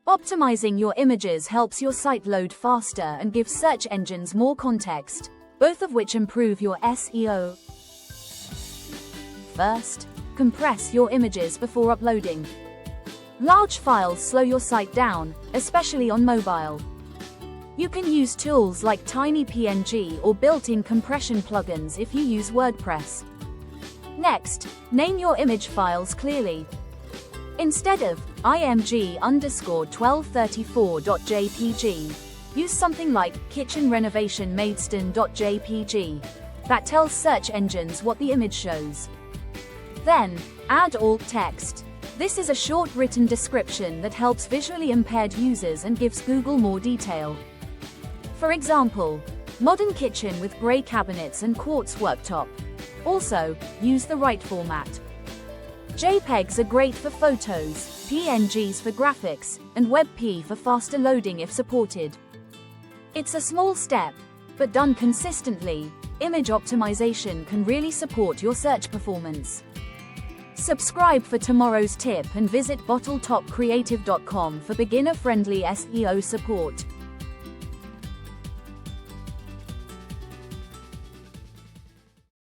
Optimizing your images helps your site load faster and gives search engines more context, both of which improve your SEO. First, compress your images before uploading. Large files slow your site down, especially on mobile. You can use tools like TinyPNG or built-in compression plugins if you use WordPress. Next, name your image files clearly. Instead of img_1234.jpg, use something like kitchenrenovationmaidstone.jpg. That tells search engines what the image shows. Then, add alt text. This is a short written description that helps visually impaired users and gives Google more detail. For example, modern kitchen with grey cabinets and quartz worktop. Also, use the right format. JPEGs are great for photos, PNGs for graphics, and WebP for faster loading if supported. It's a small step, but done consistently, image optimization can really support your search performance. Subscribe for tomorrow's tip and visit bottletopcreative.com for beginner-friendly SEO support.